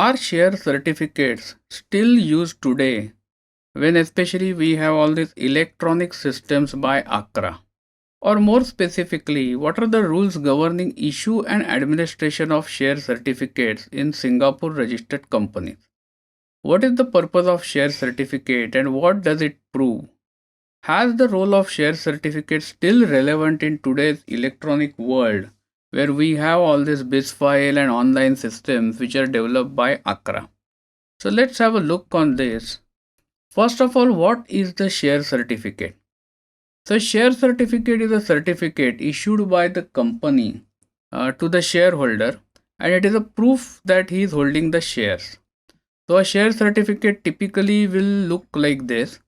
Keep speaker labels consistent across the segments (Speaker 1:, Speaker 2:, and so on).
Speaker 1: Are share certificates still used today when especially we have all these electronic systems by ACRA? Or more specifically, what are the rules governing issue and administration of share certificates in Singapore registered companies? What is the purpose of share certificate and what does it prove? Has the role of share certificate still relevant in today's electronic world where we have all these BIS-file and online systems which are developed by ACRA? So let's have a look on this. First of all, what is the share certificate? So share certificate is a certificate issued by the company to the shareholder, and it is a proof that he is holding the shares. So a share certificate typically will look like this.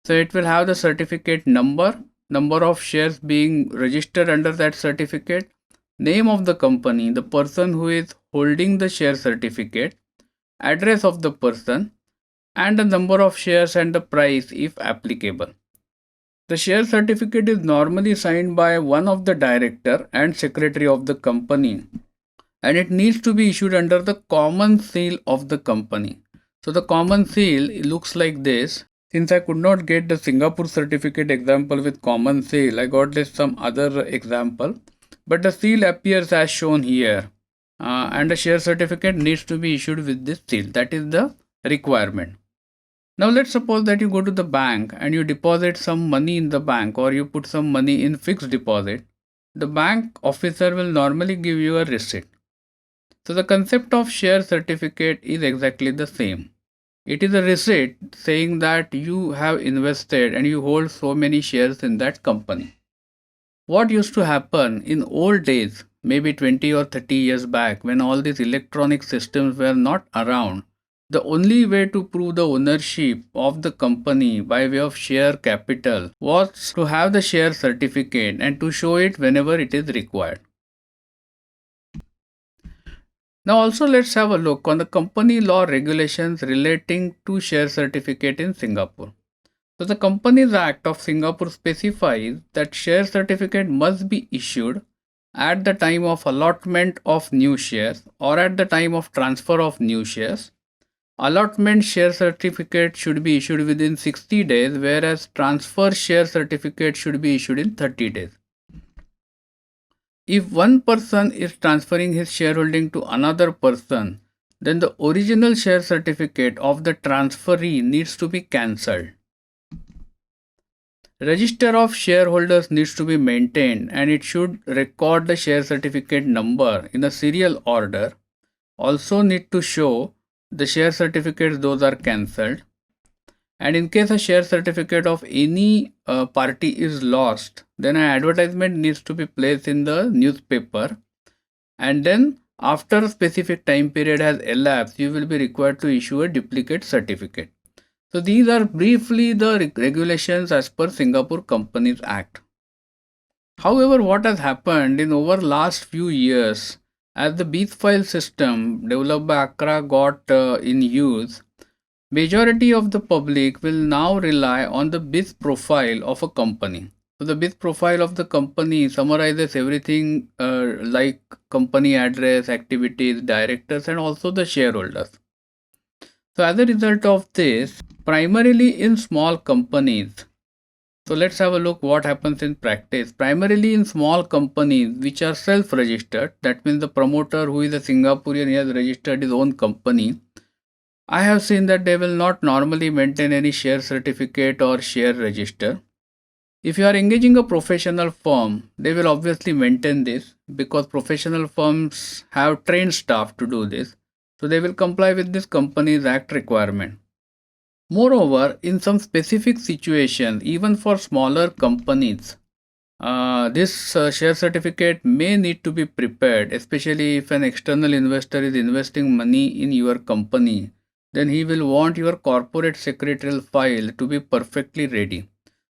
Speaker 1: So it will have the certificate number of shares being registered under that certificate, name of the company, the person who is holding the share certificate, address of the person, and the number of shares and the price if applicable. The share certificate is normally signed by one of the director and secretary of the company, and it needs to be issued under the common seal of the company. So the common seal looks like this. Since I could not get the Singapore certificate example with common seal, I got this some other example. But the seal appears as shown here, and the share certificate needs to be issued with this seal. That is the requirement. Now let's suppose that you go to the bank and you deposit some money in the bank, or you put some money in fixed deposit. The bank officer will normally give you a receipt. So the concept of share certificate is exactly the same. It is a receipt saying that you have invested and you hold so many shares in that company. What used to happen in old days, maybe 20 or 30 years back, when all these electronic systems were not around, the only way to prove the ownership of the company by way of share capital was to have the share certificate and to show it whenever it is required. Now also let's have a look on the company law regulations relating to share certificate in Singapore. So the Companies Act of Singapore specifies that share certificate must be issued at the time of allotment of new shares or at the time of transfer of new shares. Allotment share certificate should be issued within 60 days, whereas transfer share certificate should be issued in 30 days. If one person is transferring his shareholding to another person, then the original share certificate of the transferee needs to be cancelled. Register of shareholders needs to be maintained and it should record the share certificate number in a serial order. Also need to show the share certificates those are cancelled. And in case a share certificate of any party is lost, then an advertisement needs to be placed in the newspaper, and then after a specific time period has elapsed, you will be required to issue a duplicate certificate. So these are briefly the regulations as per Singapore Companies Act. However, what has happened in over last few years, as the BIS file system developed by ACRA got in use, majority of the public will now rely on the BIS profile of a company. So the BIS profile of the company summarizes everything like company address, activities, directors, and also the shareholders. So as a result of this, primarily in small companies, so let's have a look what happens in practice. Primarily in small companies which are self-registered, that means the promoter who is a Singaporean, he has registered his own company. I have seen that they will not normally maintain any share certificate or share register. If you are engaging a professional firm, they will obviously maintain this because professional firms have trained staff to do this. So they will comply with this Companies Act requirement. Moreover, in some specific situations, even for smaller companies, this share certificate may need to be prepared, especially if an external investor is investing money in your company, then he will want your corporate secretarial file to be perfectly ready.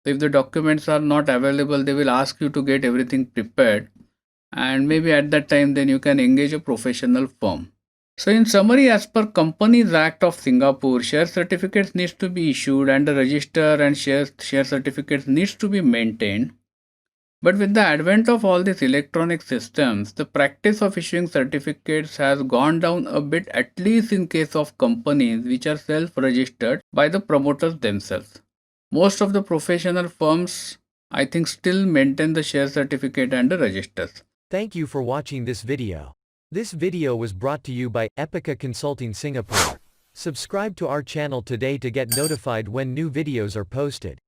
Speaker 1: So if the documents are not available, they will ask you to get everything prepared, and maybe at that time then you can engage a professional firm. So in summary, as per Companies Act of Singapore, share certificates needs to be issued and the register and share certificates needs to be maintained. But with the advent of all these electronic systems, the practice of issuing certificates has gone down a bit, at least in case of companies which are self registered by the promoters themselves. Most of the professional firms, I think, still maintain the share certificate and the registers.
Speaker 2: Thank you for watching this video. This video was brought to you by Epica Consulting Singapore. Subscribe to our channel today to get notified when new videos are posted.